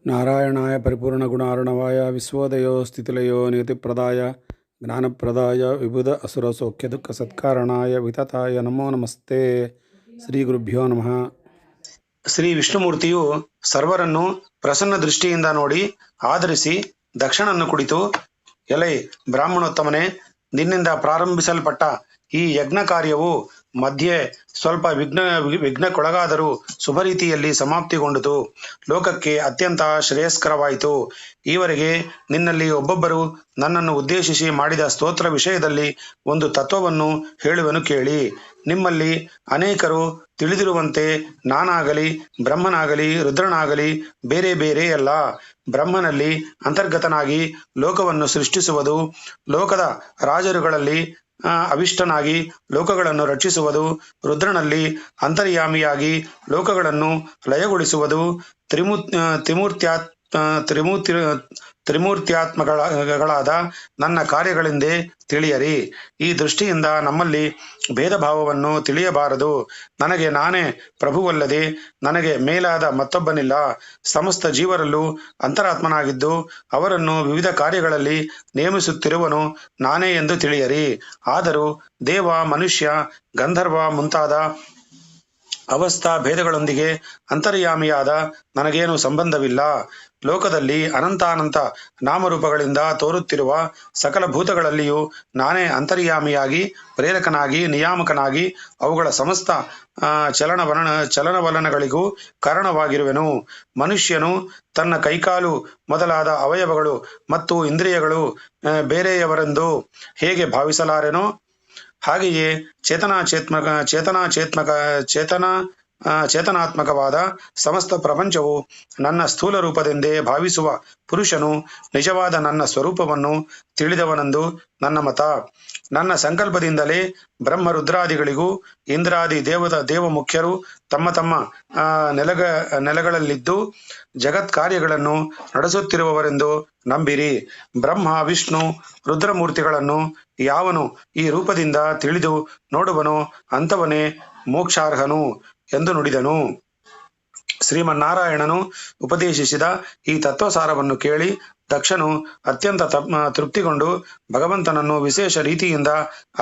ನಾರಾಯಣಾಯ ಪರಿಪೂರ್ಣಗುಣಾರ್ಣವಾಯ ವಿಶ್ವೋದಯೋ ಸ್ಥಿತಿಲಯೋ ನಿಯತಿಪ್ರದಾಯ ಜ್ಞಾನಪ್ರದಾಯ ವಿಬುಧ ಅಸುರ ಸೌಖ್ಯ ದುಃಖ ಸತ್ಕಾರಣಾಯ ವಿತತಾಯ ನಮೋ ನಮಸ್ತೆ. ಶ್ರೀ ಗುರುಭ್ಯೋ ನಮಃ. ಶ್ರೀ ವಿಷ್ಣುಮೂರ್ತಿಯು ಸರ್ವರನ್ನು ಪ್ರಸನ್ನ ದೃಷ್ಟಿಯಿಂದ ನೋಡಿ ಆದರಿಸಿ ದಕ್ಷನನ್ನು ಕುರಿತು, ಎಲೈ ಬ್ರಾಹ್ಮಣೋತ್ತಮನೇ, ನಿನ್ನಿಂದ ಪ್ರಾರಂಭಿಸಲ್ಪಟ್ಟ ಈ ಯಜ್ಞ ಕಾರ್ಯವು ಮಧ್ಯೆ ಸ್ವಲ್ಪ ವಿಘ್ನಕ್ಕೊಳಗಾದರೂ ಶುಭ ರೀತಿಯಲ್ಲಿ ಸಮಾಪ್ತಿಗೊಂಡಿತು. ಲೋಕಕ್ಕೆ ಅತ್ಯಂತ ಶ್ರೇಯಸ್ಕರವಾಯಿತು. ಈವರೆಗೆ ನಿನ್ನಲ್ಲಿ ಒಬ್ಬೊಬ್ಬರು ನನ್ನನ್ನು ಉದ್ದೇಶಿಸಿ ಮಾಡಿದ ಸ್ತೋತ್ರ ವಿಷಯದಲ್ಲಿ ಒಂದು ತತ್ವವನ್ನು ಹೇಳುವೆನು ಕೇಳಿ. ನಿಮ್ಮಲ್ಲಿ ಅನೇಕರು ತಿಳಿದಿರುವಂತೆ ನಾನಾಗಲಿ ಬ್ರಹ್ಮನಾಗಲಿ ರುದ್ರನಾಗಲಿ ಬೇರೆ ಬೇರೆಯಲ್ಲ. ಬ್ರಹ್ಮನಲ್ಲಿ ಅಂತರ್ಗತನಾಗಿ ಲೋಕವನ್ನು ಸೃಷ್ಟಿಸುವುದು, ಲೋಕದ ರಾಜರುಗಳಲ್ಲಿ ಅವಿಷ್ಟನಾಗಿ ಲೋಕಗಳನ್ನು ರಕ್ಷಿಸುವುದು, ರುದ್ರನಲ್ಲಿ ಅಂತರ್ಯಾಮಿಯಾಗಿ ಲೋಕಗಳನ್ನು ಲಯಗೊಳಿಸುವುದು, ತ್ರಿಮೂರ್ತ್ಯಾತ್ಮಗಳಾದ ನನ್ನ ಕಾರ್ಯಗಳೆಂದೇ ತಿಳಿಯರಿ. ಈ ದೃಷ್ಟಿಯಿಂದ ನಮ್ಮಲ್ಲಿ ಭೇದ ಭಾವವನ್ನು ತಿಳಿಯಬಾರದು. ನನಗೆ ನಾನೇ ಪ್ರಭುವಲ್ಲದೆ ನನಗೆ ಮೇಲಾದ ಮತ್ತೊಬ್ಬನಿಲ್ಲ. ಸಮಸ್ತ ಜೀವರಲ್ಲೂ ಅಂತರಾತ್ಮನಾಗಿದ್ದು ಅವರನ್ನು ವಿವಿಧ ಕಾರ್ಯಗಳಲ್ಲಿ ನೇಮಿಸುತ್ತಿರುವನು ನಾನೇ ಎಂದು ತಿಳಿಯರಿ. ಆದರೂ ದೇವ, ಮನುಷ್ಯ, ಗಂಧರ್ವ ಮುಂತಾದ ಅವಸ್ಥಾ ಭೇದಗಳೊಂದಿಗೆ ಅಂತರ್ಯಾಮಿಯಾದ ನನಗೇನು ಸಂಬಂಧವಿಲ್ಲ. ಲೋಕದಲ್ಲಿ ಅನಂತಾನಂತ ನಾಮರೂಪಗಳಿಂದ ತೋರುತ್ತಿರುವ ಸಕಲ ಭೂತಗಳಲ್ಲಿಯೂ ನಾನೇ ಅಂತರ್ಯಾಮಿಯಾಗಿ ಪ್ರೇರಕನಾಗಿ ನಿಯಾಮಕನಾಗಿ ಅವುಗಳ ಸಮಸ್ತ ಚಲನವಲನಗಳಿಗೂ ಕಾರಣವಾಗಿರುವೆನು. ಮನುಷ್ಯನು ತನ್ನ ಕೈಕಾಲು ಮೊದಲಾದ ಅವಯವಗಳು ಮತ್ತು ಇಂದ್ರಿಯಗಳು ಬೇರೆಯವರೆಂದು ಹೇಗೆ ಭಾವಿಸಲಾರೆನೋ, ಹಾಗೆಯೇ ಚೇತನಾತ್ಮಕವಾದ ಸಮಸ್ತ ಪ್ರಪಂಚವು ನನ್ನ ಸ್ಥೂಲ ರೂಪದೆಂದೇ ಭಾವಿಸುವ ಪುರುಷನು ನಿಜವಾದ ನನ್ನ ಸ್ವರೂಪವನ್ನು ತಿಳಿದವನೆಂದು ನನ್ನ ಮತ. ನನ್ನ ಸಂಕಲ್ಪದಿಂದಲೇ ಬ್ರಹ್ಮ ರುದ್ರಾದಿಗಳಿಗೂ ಇಂದ್ರಾದಿ ದೇವ ಮುಖ್ಯರು ತಮ್ಮ ತಮ್ಮ ನೆಲೆಗಳಲ್ಲಿದ್ದು ಜಗತ್ ಕಾರ್ಯಗಳನ್ನು ನಡೆಸುತ್ತಿರುವವರೆಂದು ನಂಬಿರಿ. ಬ್ರಹ್ಮ, ವಿಷ್ಣು, ರುದ್ರಮೂರ್ತಿಗಳನ್ನು ಯಾವನು ಈ ರೂಪದಿಂದ ತಿಳಿದು ನೋಡುವನೋ ಅಂಥವನೇ ಮೋಕ್ಷಾರ್ಹನು ಎಂದು ನುಡಿದನು. ಶ್ರೀಮನ್ನಾರಾಯಣನು ಉಪದೇಶಿಸಿದ ಈ ತತ್ವಸಾರವನ್ನು ಕೇಳಿ ದಕ್ಷನು ಅತ್ಯಂತ ತೃಪ್ತಿಗೊಂಡು ಭಗವಂತನನ್ನು ವಿಶೇಷ ರೀತಿಯಿಂದ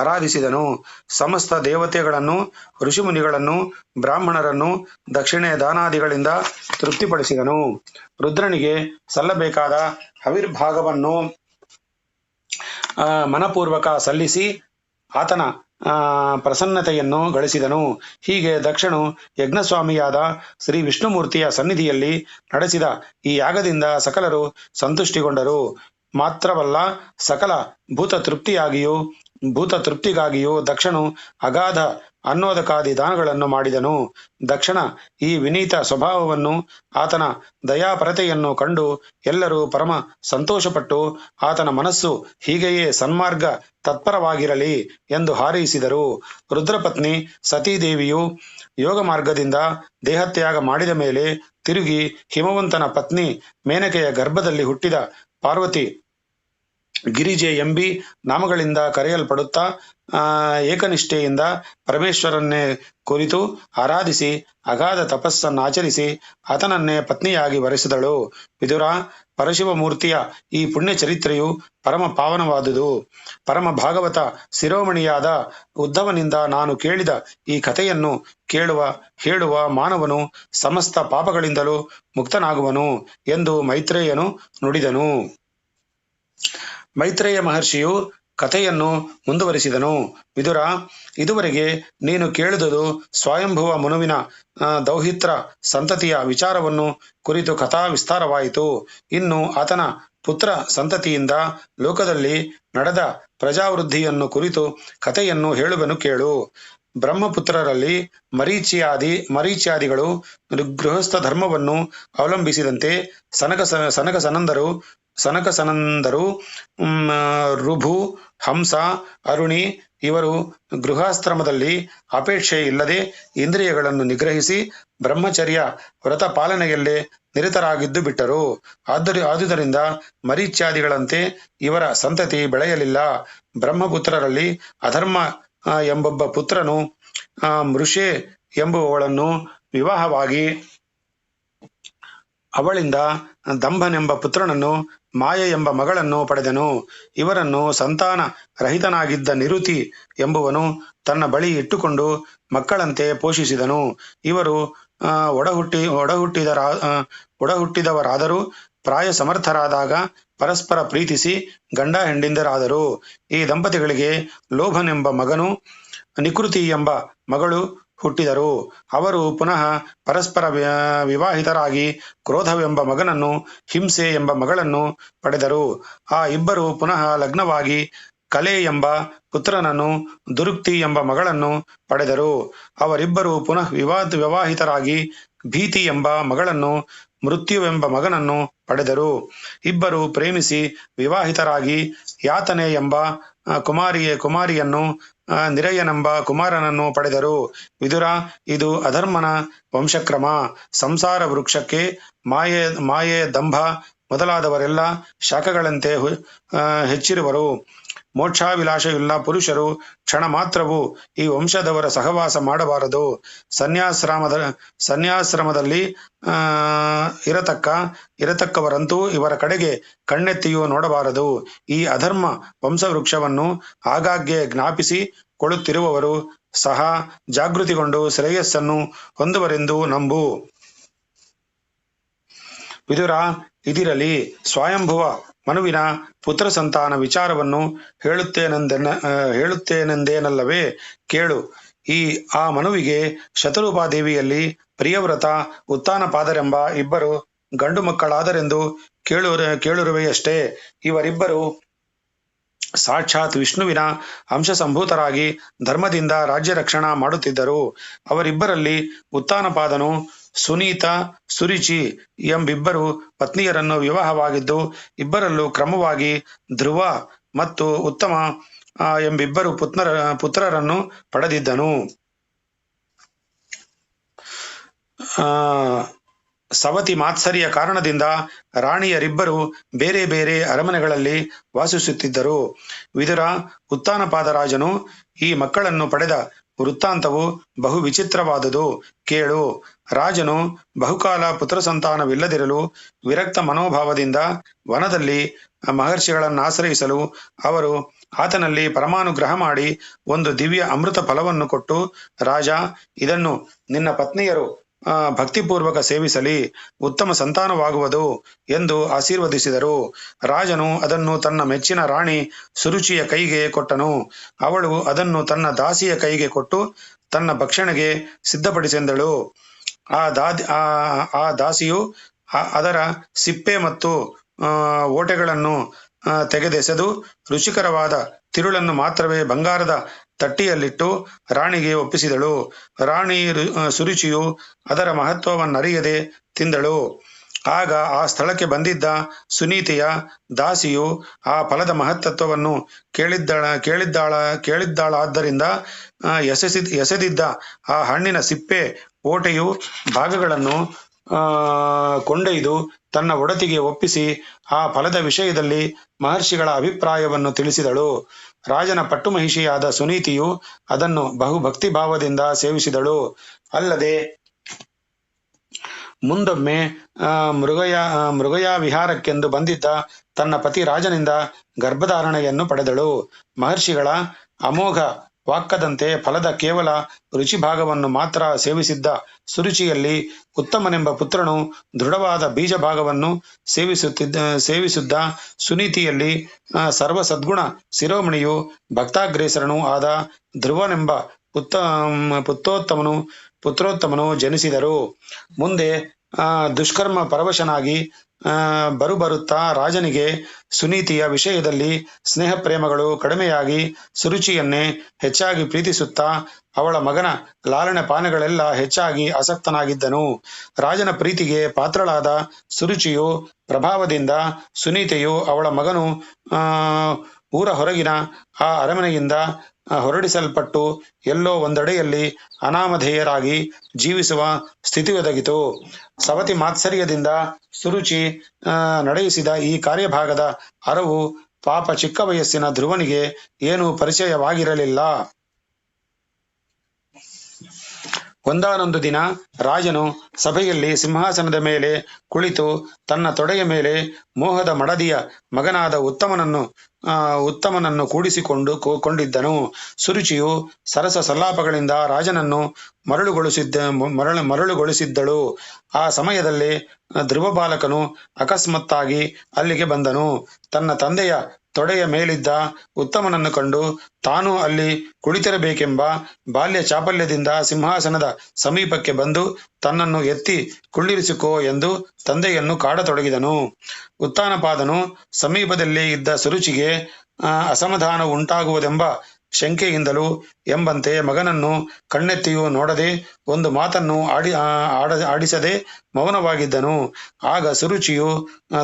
ಆರಾಧಿಸಿದನು. ಸಮಸ್ತ ದೇವತೆಗಳನ್ನು, ಋಷಿಮುನಿಗಳನ್ನು, ಬ್ರಾಹ್ಮಣರನ್ನು ದಕ್ಷಿಣೆ ದಾನಾದಿಗಳಿಂದ ತೃಪ್ತಿಪಡಿಸಿದನು. ರುದ್ರನಿಗೆ ಸಲ್ಲಬೇಕಾದ ಹವಿರ್ಭಾಗವನ್ನು ಮನಪೂರ್ವಕ ಸಲ್ಲಿಸಿ ಆತನ ಪ್ರಸನ್ನತೆಯನ್ನು ಗಳಿಸಿದನು. ಹೀಗೆ ದಕ್ಷನು ಯಜ್ಞಸ್ವಾಮಿಯಾದ ಶ್ರೀ ವಿಷ್ಣುಮೂರ್ತಿಯ ಸನ್ನಿಧಿಯಲ್ಲಿ ನಡೆಸಿದ ಈ ಯಾಗದಿಂದ ಸಕಲರು ಸಂತುಷ್ಟಿಗೊಂಡರು. ಮಾತ್ರವಲ್ಲ, ಸಕಲ ಭೂತ ತೃಪ್ತಿಗಾಗಿಯೂ ದಕ್ಷನು ಅಗಾಧ ಅನ್ನೋದಕಾದಿ ದಾನಗಳನ್ನು ಮಾಡಿದನು. ದಕ್ಷನ ಈ ವಿನೀತ ಸ್ವಭಾವವನ್ನು, ಆತನ ದಯಾಪರತೆಯನ್ನು ಕಂಡು ಎಲ್ಲರೂ ಪರಮ ಸಂತೋಷಪಟ್ಟು ಆತನ ಮನಸ್ಸು ಹೀಗೆಯೇ ಸನ್ಮಾರ್ಗ ತತ್ಪರವಾಗಿರಲಿ ಎಂದು ಹಾರೈಸಿದರು. ರುದ್ರಪತ್ನಿ ಸತೀದೇವಿಯು ಯೋಗ ಮಾರ್ಗದಿಂದ ದೇಹತ್ಯಾಗ ಮಾಡಿದ ಮೇಲೆ ತಿರುಗಿ ಹಿಮವಂತನ ಪತ್ನಿ ಮೇನಕೆಯ ಗರ್ಭದಲ್ಲಿ ಹುಟ್ಟಿದ ಪಾರ್ವತಿ ಗಿರಿಜೆ ಎಂಬಿ ನಾಮಗಳಿಂದ ಕರೆಯಲ್ಪಡುತ್ತಾ ಏಕನಿಷ್ಠೆಯಿಂದ ಪರಮೇಶ್ವರನ್ನೇ ಕುರಿತು ಆರಾಧಿಸಿ ಅಗಾಧ ತಪಸ್ಸನ್ನಾಚರಿಸಿ ಆತನನ್ನೇ ಪತ್ನಿಯಾಗಿ ವರಿಸಿದಳು. ವಿದುರ, ಪರಶಿವಮೂರ್ತಿಯ ಈ ಪುಣ್ಯ ಚರಿತ್ರೆಯು ಪರಮ ಪಾವನವಾದುದು. ಪರಮ ಭಾಗವತ ಶಿರೋಮಣಿಯಾದ ಉದ್ಧವನಿಂದ ನಾನು ಕೇಳಿದ ಈ ಕಥೆಯನ್ನು ಹೇಳುವ ಮಾನವನು ಸಮಸ್ತ ಪಾಪಗಳಿಂದಲೂ ಮುಕ್ತನಾಗುವನು ಎಂದು ಮೈತ್ರೇಯನು ನುಡಿದನು. ಮೈತ್ರೇಯ ಮಹರ್ಷಿಯು ಕಥೆಯನ್ನು ಮುಂದುವರಿಸಿದನು. ವಿದುರ, ಇದುವರೆಗೆ ನೀನು ಕೇಳಿದುದು ಸ್ವಯಂಭುವ ಮನುವಿನ ದೌಹಿತ್ರ ಸಂತತಿಯ ವಿಚಾರವನ್ನು ಕುರಿತು ಕಥಾ ವಿಸ್ತಾರವಾಯಿತು. ಇನ್ನು ಆತನ ಪುತ್ರ ಸಂತತಿಯಿಂದ ಲೋಕದಲ್ಲಿ ನಡೆದ ಪ್ರಜಾವೃದ್ಧಿಯನ್ನು ಕುರಿತು ಕಥೆಯನ್ನು ಹೇಳುವೆನು ಕೇಳು. ಬ್ರಹ್ಮಪುತ್ರರಲ್ಲಿ ಮರೀಚ್ಯಾದಿಗಳು ಗೃಹಸ್ಥ ಧರ್ಮವನ್ನು ಅವಲಂಬಿಸಿದಂತೆ ಸನಕಸನಂದರು, ಋಭು, ಹಂಸ, ಅರುಣಿ ಇವರು ಗೃಹಾಶ್ರಮದಲ್ಲಿ ಅಪೇಕ್ಷೆ ಇಲ್ಲದೆ ಇಂದ್ರಿಯಗಳನ್ನು ನಿಗ್ರಹಿಸಿ ಬ್ರಹ್ಮಚರ್ಯ ವ್ರತ ಪಾಲನೆಯಲ್ಲೇ ನಿರತರಾಗಿದ್ದು ಬಿಟ್ಟರು. ಆದುದರಿಂದ ಮರೀಚ್ಯಾದಿಗಳಂತೆ ಇವರ ಸಂತತಿ ಬೆಳೆಯಲಿಲ್ಲ. ಬ್ರಹ್ಮಪುತ್ರರಲ್ಲಿ ಅಧರ್ಮ ಎಂಬೊಬ್ಬ ಪುತ್ರನು ಮೃಷೆ ಎಂಬುವವಳನ್ನು ವಿವಾಹವಾಗಿ ಅವಳಿಂದ ದಂಭನೆಂಬ ಪುತ್ರನನ್ನು, ಮಾಯೆ ಎಂಬ ಮಗಳನ್ನು ಪಡೆದನು. ಇವರನ್ನು ಸಂತಾನ ರಹಿತನಾಗಿದ್ದ ನಿರುತಿ ಎಂಬುವನು ತನ್ನ ಬಳಿ ಇಟ್ಟುಕೊಂಡು ಮಕ್ಕಳಂತೆ ಪೋಷಿಸಿದನು. ಇವರು ಒಡಹುಟ್ಟಿದವರಾದರೂ ಪ್ರಾಯ ಸಮರ್ಥರಾದಾಗ ಪರಸ್ಪರ ಪ್ರೀತಿಸಿ ಗಂಡ ಹೆಂಡಿಂದರಾದರು. ಈ ದಂಪತಿಗಳಿಗೆ ಲೋಭನೆಂಬ ಮಗನು, ನಿಕೃತಿ ಎಂಬ ಮಗಳು ಹುಟ್ಟಿದರು. ಅವರು ಪುನಃ ಪರಸ್ಪರ ವಿವಾಹಿತರಾಗಿ ಕ್ರೋಧವೆಂಬ ಮಗನನ್ನು, ಹಿಂಸೆ ಎಂಬ ಮಗಳನ್ನು ಪಡೆದರು. ಆ ಇಬ್ಬರು ಪುನಃ ಲಗ್ನವಾಗಿ ಕಲೆ ಎಂಬ ಪುತ್ರನನ್ನು, ದುರುಕ್ತಿ ಎಂಬ ಮಗಳನ್ನು ಪಡೆದರು. ಅವರಿಬ್ಬರು ಪುನಃ ವಿವಾಹಿತರಾಗಿ ಭೀತಿ ಎಂಬ ಮಗಳನ್ನು, ಮೃತ್ಯುವೆಂಬ ಮಗನನ್ನು ಪಡೆದರು. ಇಬ್ಬರು ಪ್ರೇಮಿಸಿ ವಿವಾಹಿತರಾಗಿ ಯಾತನೆ ಎಂಬ ಕುಮಾರಿಯನ್ನು, ನಿರಯನೆಂಬ ಕುಮಾರನನ್ನು ಪಡೆದರು. ವಿದುರ, ಇದು ಅಧರ್ಮನ ವಂಶಕ್ರಮ. ಸಂಸಾರ ವೃಕ್ಷಕ್ಕೆ ಮಾಯೆ ದಂಭ ಮೊದಲಾದವರೆಲ್ಲ ಶಾಖಗಳಂತೆ ಹೆಚ್ಚಿರುವರು. ಮೋಕ್ಷಾಭಿಲಾಷೆಯುಳ್ಳ ಪುರುಷರು ಕ್ಷಣ ಮಾತ್ರವೂ ಈ ವಂಶದವರ ಸಹವಾಸ ಮಾಡಬಾರದು. ಸನ್ಯಾಶ್ರಮದಲ್ಲಿ ಇರತಕ್ಕವರಂತೂ ಇವರ ಕಡೆಗೆ ಕಣ್ಣೆತ್ತಿಯೂ ನೋಡಬಾರದು. ಈ ಅಧರ್ಮ ವಂಶವೃಕ್ಷವನ್ನು ಆಗಾಗ್ಗೆ ಜ್ಞಾಪಿಸಿ ಕೊಳ್ಳುತ್ತಿರುವವರು ಸಹ ಜಾಗೃತಿಗೊಂಡು ಶ್ರೇಯಸ್ಸನ್ನು ಹೊಂದುವರೆಂದು ನಂಬು. ವಿದುರ, ಇದಿರಲಿ. ಸ್ವಯಂಭುವ ಮನುವಿನ ಪುತ್ರ ಸಂತಾನ ವಿಚಾರವನ್ನು ಹೇಳುತ್ತೇನೆಂದೇನಲ್ಲವೇ, ಕೇಳು. ಆ ಮನುವಿಗೆ ಶತರೂಪಾದೇವಿಯಲ್ಲಿ ಪ್ರಿಯವ್ರತ, ಉತ್ತಾನಪಾದರೆಂಬ ಇಬ್ಬರು ಗಂಡು ಮಕ್ಕಳಾದರೆಂದು ಕೇಳುರುವೆಯಷ್ಟೇ. ಇವರಿಬ್ಬರು ಸಾಕ್ಷಾತ್ ವಿಷ್ಣುವಿನ ಅಂಶಸಂಭೂತರಾಗಿ ಧರ್ಮದಿಂದ ರಾಜ್ಯ ರಕ್ಷಣಾ ಮಾಡುತ್ತಿದ್ದರು. ಅವರಿಬ್ಬರಲ್ಲಿ ಉತ್ತಾನಪಾದನು ಸುನೀತ, ಸುರುಚಿ ಎಂಬಿಬ್ಬರು ಪತ್ನಿಯರನ್ನು ವಿವಾಹವಾಗಿದ್ದು, ಇಬ್ಬರಲ್ಲೂ ಕ್ರಮವಾಗಿ ಧ್ರುವ ಮತ್ತು ಉತ್ತಮ ಎಂಬಿಬ್ಬರು ಪುತ್ರರನ್ನು ಪಡೆದಿದ್ದನು. ಸವತಿ ಮಾತ್ಸರ್ಯ ಕಾರಣದಿಂದ ರಾಣಿಯರಿಬ್ಬರು ಬೇರೆ ಬೇರೆ ಅರಮನೆಗಳಲ್ಲಿ ವಾಸಿಸುತ್ತಿದ್ದರು. ವಿದುರ, ಉತ್ತಾನಪಾದರಾಜನು ಈ ಮಕ್ಕಳನ್ನು ಪಡೆದ ವೃತ್ತಾಂತವು ಬಹು ವಿಚಿತ್ರವಾದುದು, ಕೇಳು. ರಾಜನು ಬಹುಕಾಲ ಪುತ್ರ ಸಂತಾನವಿಲ್ಲದಿರಲು ವಿರಕ್ತ ಮನೋಭಾವದಿಂದ ವನದಲ್ಲಿ ಮಹರ್ಷಿಗಳನ್ನಾಶ್ರಯಿಸಲು ಅವರು ಆತನಲ್ಲಿ ಪರಮಾನುಗ್ರಹ ಮಾಡಿ ಒಂದು ದಿವ್ಯ ಅಮೃತ ಫಲವನ್ನು ಕೊಟ್ಟು, ರಾಜ, ಇದನ್ನು ನಿನ್ನ ಪತ್ನಿಯರು ಭಕ್ತಿಪೂರ್ವಕ ಸೇವಿಸಲಿ, ಉತ್ತಮ ಸಂತಾನವಾಗುವುದು ಎಂದು ಆಶೀರ್ವದಿಸಿದರು. ರಾಜನು ಅದನ್ನು ತನ್ನ ಮೆಚ್ಚಿನ ರಾಣಿ ಸುರುಚಿಯ ಕೈಗೆ ಕೊಟ್ಟನು. ಅವಳು ಅದನ್ನು ತನ್ನ ದಾಸಿಯ ಕೈಗೆ ಕೊಟ್ಟು ತನ್ನ ಭಕ್ಷಣೆಗೆ ಸಿದ್ಧಪಡಿಸೆಂದಳು. ಆ ದಾಸಿಯು ಅದರ ಸಿಪ್ಪೆ ಮತ್ತು ಓಟೆಗಳನ್ನು ತೆಗೆದೆಸೆದು ರುಚಿಕರವಾದ ತಿರುಳನ್ನು ಮಾತ್ರವೇ ಬಂಗಾರದ ತಟ್ಟಿಯಲ್ಲಿಟ್ಟು ರಾಣಿಗೆ ಒಪ್ಪಿಸಿದಳು. ರಾಣಿ ಸುರುಚಿಯು ಅದರ ಮಹತ್ವವನ್ನರಿಯದೆ ತಿಂದಳು. ಆಗ ಆ ಸ್ಥಳಕ್ಕೆ ಬಂದಿದ್ದ ಸುನೀತೆಯ ದಾಸಿಯು ಆ ಫಲದ ಮಹತ್ತತ್ವವನ್ನು ಕೇಳಿದ್ದಾಳಾದ್ದರಿಂದ ಎಸೆದಿದ್ದ ಆ ಹಣ್ಣಿನ ಸಿಪ್ಪೆ ಓಟೆಯು ಭಾಗಗಳನ್ನು ಕೊಂಡೊಯ್ದು ತನ್ನ ಒಡತಿಗೆ ಒಪ್ಪಿಸಿ ಆ ಫಲದ ವಿಷಯದಲ್ಲಿ ಮಹರ್ಷಿಗಳ ಅಭಿಪ್ರಾಯವನ್ನು ತಿಳಿಸಿದಳು. ರಾಜನ ಪಟ್ಟುಮಹಿಷಿಯಾದ ಸುನೀತಿಯು ಅದನ್ನು ಬಹುಭಕ್ತಿಭಾವದಿಂದ ಸೇವಿಸಿದಳು. ಅಲ್ಲದೆ ಮುಂದೊಮ್ಮೆ ಮೃಗಯ ವಿಹಾರಕ್ಕೆಂದು ಬಂದಿದ್ದ ತನ್ನ ಪತಿ ರಾಜನಿಂದ ಗರ್ಭಧಾರಣೆಯನ್ನು ಪಡೆದಳು. ಮಹರ್ಷಿಗಳ ಅಮೋಘ ವಾಕ್ಕದಂತೆ ಫಲದ ಕೇವಲ ರುಚಿಭಾಗವನ್ನು ಮಾತ್ರ ಸೇವಿಸಿದ್ದ ಸುರುಚಿಯಲ್ಲಿ ಉತ್ತಮನೆಂಬ ಪುತ್ರನು ದೃಢವಾದ ಬೀಜ ಭಾಗವನ್ನು ಸೇವಿಸಿದ್ದ ಸುನೀತಿಯಲ್ಲಿ ಸರ್ವ ಸದ್ಗುಣ ಶಿರೋಮಣಿಯು ಭಕ್ತಾಗ್ರೇಸರನೂ ಆದ ಧ್ರುವನೆಂಬ ಪುತ್ರೋತ್ತಮನು ಜನಿಸಿದರು. ಮುಂದೆ ದುಷ್ಕರ್ಮ ಪರವಶನಾಗಿ ಬರುತ್ತಾ ರಾಜನಿಗೆ ಸುನೀತಿಯ ವಿಷಯದಲ್ಲಿ ಸ್ನೇಹ ಪ್ರೇಮಗಳು ಕಡಿಮೆಯಾಗಿ ಸುರುಚಿಯನ್ನೇ ಹೆಚ್ಚಾಗಿ ಪ್ರೀತಿಸುತ್ತಾ ಅವಳ ಮಗನ ಲಾಲನೆ ಪಾನಗಳೆಲ್ಲ ಹೆಚ್ಚಾಗಿ ಆಸಕ್ತನಾಗಿದ್ದನು. ರಾಜನ ಪ್ರೀತಿಗೆ ಪಾತ್ರಳಾದ ಸುರುಚಿಯು ಪ್ರಭಾವದಿಂದ ಸುನೀತೆಯು ಅವಳ ಮಗನು ಊರ ಹೊರಗಿನ ಆ ಅರಮನೆಯಿಂದ ಹೊರಡಿಸಲ್ಪಟ್ಟು ಎಲ್ಲೋ ಒಂದೆಡೆಯಲ್ಲಿ ಅನಾಮಧೇಯರಾಗಿ ಜೀವಿಸುವ ಸ್ಥಿತಿ ಒದಗಿತು. ಸವತಿ ಮಾತ್ಸರ್ಯದಿಂದ ಸುರುಚಿ ನಡೆಯಿಸಿದ ಈ ಕಾರ್ಯಭಾಗದ ಅರವು ಪಾಪ ಚಿಕ್ಕ ವಯಸ್ಸಿನ ಧ್ರುವನಿಗೆ ಏನೂ ಪರಿಚಯವಾಗಿರಲಿಲ್ಲ. ಒಂದಾನೊಂದು ದಿನ ರಾಜನು ಸಭೆಯಲ್ಲಿ ಸಿಂಹಾಸನದ ಮೇಲೆ ಕುಳಿತು ತನ್ನ ತೊಡೆಯ ಮೇಲೆ ಮೋಹದ ಮಡದಿಯ ಮಗನಾದ ಉತ್ತಮನನ್ನು ಕೊಂಡಿದ್ದನು. ಸುರುಚಿಯು ಸರಸ ಸಲ್ಲಾಪಗಳಿಂದ ರಾಜನನ್ನು ಮರಳುಗೊಳಿಸಿದ್ದಳು. ಆ ಸಮಯದಲ್ಲಿ ಧ್ರುವ ಬಾಲಕನು ಅಕಸ್ಮಾತ್ತಾಗಿ ಅಲ್ಲಿಗೆ ಬಂದನು. ತನ್ನ ತಂದೆಯ ತೊಡೆಯ ಮೇಲಿದ್ದ ಉತ್ತಮನನ್ನು ಕಂಡು ತಾನು ಅಲ್ಲಿ ಕುಳಿತಿರಬೇಕೆಂಬ ಬಾಲ್ಯ ಚಾಪಲ್ಯದಿಂದ ಸಿಂಹಾಸನದ ಸಮೀಪಕ್ಕೆ ಬಂದು ತನ್ನನ್ನು ಎತ್ತಿ ಕುಳ್ಳಿರಿಸಿಕೋ ಎಂದು ತಂದೆಯನ್ನು ಕಾಡತೊಡಗಿದನು. ಉತ್ತಾನಪಾದನು ಸಮೀಪದಲ್ಲಿ ಇದ್ದ ಸುರುಚಿಗೆ ಅಸಮಾಧಾನ ಉಂಟಾಗುವುದೆಂಬ ಶಂಕೆಯಿಂದಲೂ ಎಂಬಂತೆ ಮಗನನ್ನು ಕಣ್ಣೆತ್ತಿಯೂ ನೋಡದೆ ಒಂದು ಮಾತನ್ನು ಆಡಿಸದೆ ಮೌನವಾಗಿದ್ದನು. ಆಗ ಸುರುಚಿಯು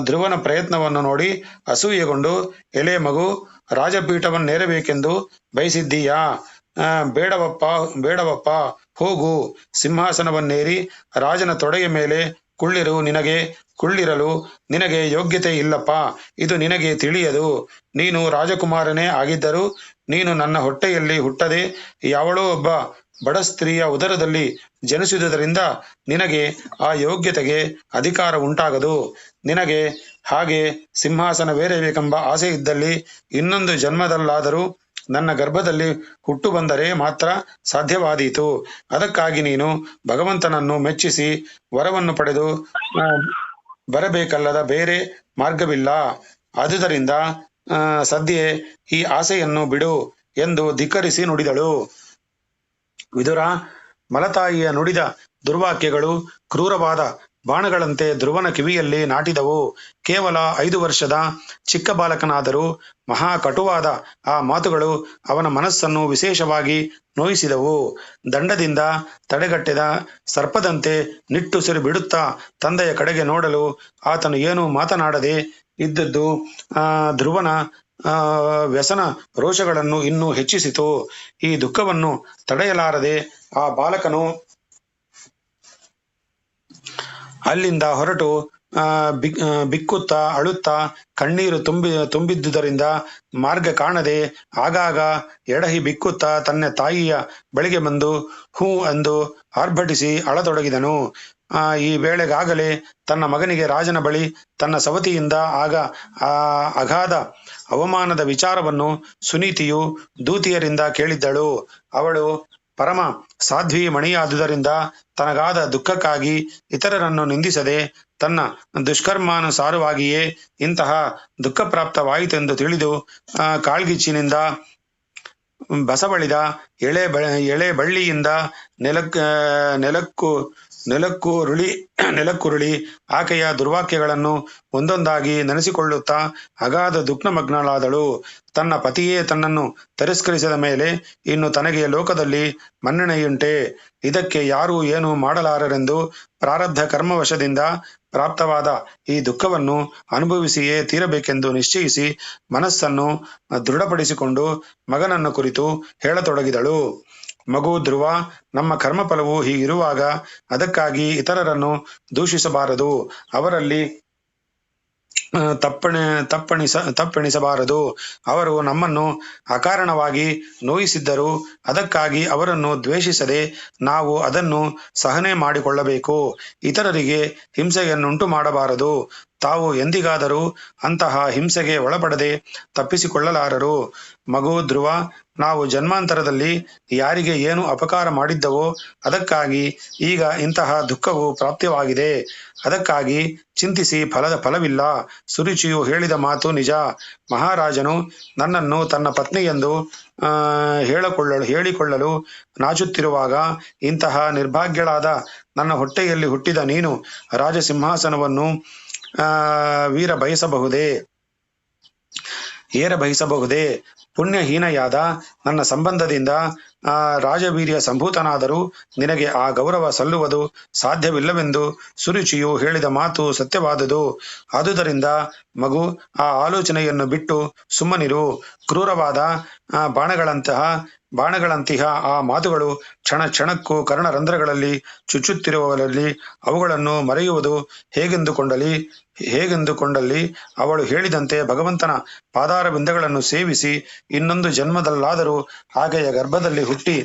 ಧ್ರುವನ ಪ್ರಯತ್ನವನ್ನು ನೋಡಿ ಅಸೂಯೆಗೊಂಡು, ಎಲೆ ಮಗು, ರಾಜಪೀಠವನ್ನೇರಬೇಕೆಂದು ಬಯಸಿದ್ದೀಯಾ? ಬೇಡವಪ್ಪ, ಹೋಗು, ಸಿಂಹಾಸನವನ್ನೇರಿ ರಾಜನ ತೊಡೆಯ ಮೇಲೆ ಕುಳ್ಳಿರಲು ನಿನಗೆ ಯೋಗ್ಯತೆ ಇಲ್ಲಪ್ಪ. ಇದು ನಿನಗೆ ತಿಳಿಯದು. ನೀನು ರಾಜಕುಮಾರನೇ ಆಗಿದ್ದರೂ ನೀನು ನನ್ನ ಹೊಟ್ಟೆಯಲ್ಲಿ ಹುಟ್ಟದೆ ಯಾವಳೋ ಒಬ್ಬ ಬಡ ಸ್ತ್ರೀಯ ಉದರದಲ್ಲಿ ಜನಿಸಿದುದರಿಂದ ನಿನಗೆ ಆ ಯೋಗ್ಯತೆಗೆ ಅಧಿಕಾರ ಉಂಟಾಗದು. ನಿನಗೆ ಹಾಗೆ ಸಿಂಹಾಸನವೇರಬೇಕೆಂಬ ಆಸೆ ಇದ್ದಲ್ಲಿ ಇನ್ನೊಂದು ಜನ್ಮದಲ್ಲಾದರೂ ನನ್ನ ಗರ್ಭದಲ್ಲಿ ಹುಟ್ಟು ಬಂದರೆ ಮಾತ್ರ ಸಾಧ್ಯವಾದೀತು. ಅದಕ್ಕಾಗಿ ನೀನು ಭಗವಂತನನ್ನು ಮೆಚ್ಚಿಸಿ ವರವನ್ನು ಪಡೆದು ಬರಬೇಕಲ್ಲದ ಬೇರೆ ಮಾರ್ಗವಿಲ್ಲ. ಆದುದರಿಂದ ಸದ್ಯೆ ಈ ಆಸೆಯನ್ನು ಬಿಡು ಎಂದು ಧಿಕ್ಕರಿಸಿ ನುಡಿದಳು. ವಿದುರ, ಮಲತಾಯಿಯ ನುಡಿದ ದುರ್ವಾಕ್ಯಗಳು ಕ್ರೂರವಾದ ಬಾಣಗಳಂತೆ ಧ್ರುವನ ಕಿವಿಯಲ್ಲಿ ನಾಟಿದವು. ಕೇವಲ 5 ವರ್ಷದ ಚಿಕ್ಕ ಬಾಲಕನಾದರೂ ಮಹಾ ಕಟುವಾದ ಆ ಮಾತುಗಳು ಅವನ ಮನಸ್ಸನ್ನು ವಿಶೇಷವಾಗಿ ನೋಯಿಸಿದವು. ದಂಡದಿಂದ ತಡೆಗಟ್ಟಿದ ಸರ್ಪದಂತೆ ನಿಟ್ಟುಸಿರು ಬಿಡುತ್ತಾ ತಂದೆಯ ಕಡೆಗೆ ನೋಡಲು ಆತನು ಏನೂ ಮಾತನಾಡದೆ ಇದ್ದದ್ದು ಧ್ರುವನ ವ್ಯಸನ ರೋಷಗಳನ್ನು ಇನ್ನೂ ಹೆಚ್ಚಿಸಿತು. ಈ ದುಃಖವನ್ನು ತಡೆಯಲಾರದೆ ಆ ಬಾಲಕನು ಅಲ್ಲಿಂದ ಹೊರಟು ಬಿಕ್ಕುತ್ತಾ ಅಳುತ್ತಾ ಕಣ್ಣೀರು ತುಂಬಿದ್ದುದರಿಂದ ಮಾರ್ಗ ಕಾಣದೆ ಆಗಾಗ ಎಡಹಿ ಬಿಕ್ಕುತ್ತಾ ತನ್ನ ತಾಯಿಯ ಬಳಿಗೆ ಬಂದು ಹೂ ಎಂದು ಆರ್ಭಟಿಸಿ ಅಳತೊಡಗಿದನು. ಈ ವೇಳೆಗಾಗಲೇ ತನ್ನ ಮಗನಿಗೆ ರಾಜನ ಬಳಿ ತನ್ನ ಸವತಿಯಿಂದ ಅಗಾಧ ಅವಮಾನದ ವಿಚಾರವನ್ನು ಸುನೀತಿಯು ದೂತಿಯರಿಂದ ಕೇಳಿದ್ದಳು. ಅವಳು ಪರಮ ಸಾಧ್ವಿ ಮಣಿಯಾದುದರಿಂದ ತನಗಾದ ದುಃಖಕ್ಕಾಗಿ ಇತರರನ್ನು ನಿಂದಿಸದೆ ತನ್ನ ದುಷ್ಕರ್ಮಾನುಸಾರವಾಗಿಯೇ ಇಂತಹ ದುಃಖಪ್ರಾಪ್ತವಾಯಿತೆಂದು ತಿಳಿದು ಕಾಳ್ಗಿಚ್ಚಿನಿಂದ ಬಸವಳಿದ ಎಳೆ ಬಳ್ಳಿಯಿಂದ ನೆಲಕ್ಕುರುಳಿ ಆಕೆಯ ದುರ್ವಾಕ್ಯಗಳನ್ನು ಒಂದೊಂದಾಗಿ ನೆನೆಸಿಕೊಳ್ಳುತ್ತಾ ಅಗಾಧ ದುಃಖಮಗ್ನಳಾದಳು. ತನ್ನ ಪತಿಯೇ ತನ್ನನ್ನು ತಿರಸ್ಕರಿಸಿದ ಮೇಲೆ ಇನ್ನು ತನಗೆ ಲೋಕದಲ್ಲಿ ಮನ್ನಣೆಯುಂಟೆ? ಇದಕ್ಕೆ ಯಾರೂ ಏನು ಮಾಡಲಾರರೆಂದು ಪ್ರಾರಬ್ಧ ಕರ್ಮವಶದಿಂದ ಪ್ರಾಪ್ತವಾದ ಈ ದುಃಖವನ್ನು ಅನುಭವಿಸಿಯೇ ತೀರಬೇಕೆಂದು ನಿಶ್ಚಯಿಸಿ ಮನಸ್ಸನ್ನು ದೃಢಪಡಿಸಿಕೊಂಡು ಮಗನನ್ನು ಕುರಿತು ಹೇಳತೊಡಗಿದಳು. ಮಗು ಧ್ರುವ, ನಮ್ಮ ಕರ್ಮಫಲವು ಹೀಗಿರುವಾಗ ಅದಕ್ಕಾಗಿ ಇತರರನ್ನು ದೂಷಿಸಬಾರದು, ಅವರಲ್ಲಿ ತಪ್ಪೆಣಿಸಬಾರದು. ಅವರು ನಮ್ಮನ್ನು ಅಕಾರಣವಾಗಿ ನೋಯಿಸಿದ್ದರು. ಅದಕ್ಕಾಗಿ ಅವರನ್ನು ದ್ವೇಷಿಸದೆ ನಾವು ಅದನ್ನು ಸಹನೆ ಮಾಡಿಕೊಳ್ಳಬೇಕು. ಇತರರಿಗೆ ಹಿಂಸೆಯನ್ನುಂಟು ಮಾಡಬಾರದು. ತಾವು ಎಂದಿಗಾದರೂ ಅಂತಹ ಹಿಂಸೆಗೆ ಒಳಪಡದೆ ತಪ್ಪಿಸಿಕೊಳ್ಳಲಾರರು. ಮಗು ಧ್ರುವ, ನಾವು ಜನ್ಮಾಂತರದಲ್ಲಿ ಯಾರಿಗೆ ಏನು ಅಪಕಾರ ಮಾಡಿದ್ದವೋ ಅದಕ್ಕಾಗಿ ಈಗ ಇಂತಹ ದುಃಖವು ಪ್ರಾಪ್ತವಾಗಿದೆ. ಅದಕ್ಕಾಗಿ ಚಿಂತಿಸಿ ಫಲವಿಲ್ಲ. ಸುರುಚಿಯು ಹೇಳಿದ ಮಾತು ನಿಜ. ಮಹಾರಾಜನು ನನ್ನನ್ನು ತನ್ನ ಪತ್ನಿಯೆಂದು ಹೇಳಿಕೊಳ್ಳಲು ನಾಚುತ್ತಿರುವಾಗ ಇಂತಹ ನಿರ್ಭಾಗ್ಯಳಾದ ನನ್ನ ಹೊಟ್ಟೆಯಲ್ಲಿ ಹುಟ್ಟಿದ ನೀನು ರಾಜಸಿಂಹಾಸನವನ್ನು ಏರ ಬಯಸಬಹುದೇ? ಪುಣ್ಯಹೀನೆಯಾದ ನನ್ನ ಸಂಬಂಧದಿಂದ ರಾಜವೀರ್ಯ ಸಂಭೂತನಾದರೂ ನಿನಗೆ ಆ ಗೌರವ ಸಲ್ಲುವುದು ಸಾಧ್ಯವಿಲ್ಲವೆಂದು ಸುರುಚಿಯು ಹೇಳಿದ ಮಾತು ಸತ್ಯವಾದುದು. ಆದುದರಿಂದ ಮಗು, ಆ ಆಲೋಚನೆಯನ್ನು ಬಿಟ್ಟು ಸುಮ್ಮನಿರು. ಕ್ರೂರವಾದ ಬಾಣಗಳಂತಹ ಆ ಮಾತುಗಳು ಕ್ಷಣ ಕ್ಷಣಕ್ಕೂ ಕರ್ಣರಂಧ್ರಗಳಲ್ಲಿ ಚುಚ್ಚುತ್ತಿರುವವರಲ್ಲಿ ಅವುಗಳನ್ನು ಮರೆಯುವುದು ಹೇಗೆಂದುಕೊಂಡಲ್ಲಿ ಅವಳು ಹೇಳಿದಂತೆ ಭಗವಂತನ ಪಾದಾರವಿಂದಗಳನ್ನು ಸೇವಿಸಿ ಇನ್ನೊಂದು ಜನ್ಮದಲ್ಲಾದರೂ ಆಕೆಯ ಗರ್ಭದಲ್ಲಿ ಹುಟ್ಟಿ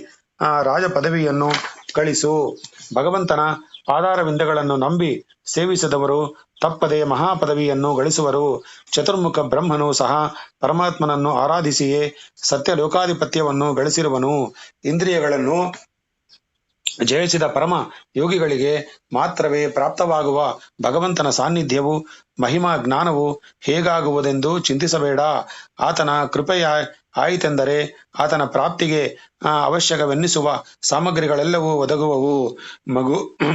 ರಾಜ ಪದವಿಯನ್ನು ಗಳಿಸು. ಭಗವಂತನ ಪಾದಾರವಿಂದಗಳನ್ನು ನಂಬಿ ಸೇವಿಸಿದವರು ತಪ್ಪದೆ ಮಹಾಪದವಿಯನ್ನು ಗಳಿಸುವರು. ಚತುರ್ಮುಖ ಬ್ರಹ್ಮನು ಸಹ ಪರಮಾತ್ಮನನ್ನು ಆರಾಧಿಸಿಯೇ ಸತ್ಯ ಲೋಕಾಧಿಪತ್ಯವನ್ನು ಗಳಿಸಿರುವನು. ಇಂದ್ರಿಯಗಳನ್ನು ಜಯಿಸಿದ ಪರಮ ಯೋಗಿಗಳಿಗೆ ಮಾತ್ರವೇ ಪ್ರಾಪ್ತವಾಗುವ ಭಗವಂತನ ಸಾನ್ನಿಧ್ಯವು ಮಹಿಮಾ ಜ್ಞಾನವು ಹೇಗಾಗುವುದೆಂದು ಚಿಂತಿಸಬೇಡ. ಆತನ ಕೃಪೆಯ ಆಯಿತೆಂದರೆ ಆತನ ಪ್ರಾಪ್ತಿಗೆ ಅವಶ್ಯಕವೆನ್ನಿಸುವ ಸಾಮಗ್ರಿಗಳೆಲ್ಲವೂ ಒದಗುವವು.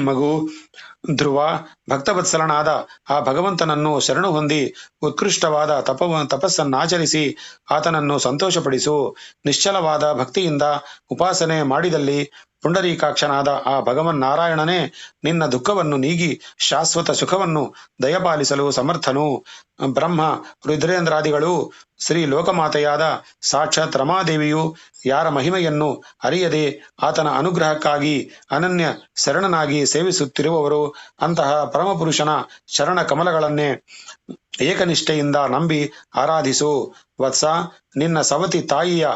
ಮಗು ಧ್ರುವ, ಭಕ್ತವತ್ಸಲನಾದ ಆ ಭಗವಂತನನ್ನು ಶರಣು ಹೊಂದಿ ಉತ್ಕೃಷ್ಟವಾದ ತಪಸ್ಸನ್ನಾಚರಿಸಿ ಆತನನ್ನು ಸಂತೋಷಪಡಿಸು. ನಿಶ್ಚಲವಾದ ಭಕ್ತಿಯಿಂದ ಉಪಾಸನೆ ಮಾಡಿದಲ್ಲಿ ಪುಂಡರೀಕಾಕ್ಷನಾದ ಆ ಭಗವನ್ನಾರಾಯಣನೇ ನಿನ್ನ ದುಃಖವನ್ನು ನೀಗಿ ಶಾಶ್ವತ ಸುಖವನ್ನು ದಯಪಾಲಿಸಲು ಸಮರ್ಥನು. ಬ್ರಹ್ಮ ರುದ್ರೇಂದ್ರಾದಿಗಳು ಶ್ರೀ ಲೋಕಮಾತೆಯಾದ ಸಾಕ್ಷಾತ್ ರಮಾದೇವಿಯು ಯಾರ ಮಹಿಮೆಯನ್ನು ಅರಿಯದೆ ಆತನ ಅನುಗ್ರಹಕ್ಕಾಗಿ ಅನನ್ಯ ಶರಣನಾಗಿ ಸೇವಿಸುತ್ತಿರುವವರು ಅಂತಹ ಪರಮಪುರುಷನ ಚರಣ ಕಮಲಗಳನ್ನೇ ಏಕನಿಷ್ಠೆಯಿಂದ ನಂಬಿ ಆರಾಧಿಸು. ವತ್ಸ, ನಿನ್ನ ಸವತಿ ತಾಯಿಯ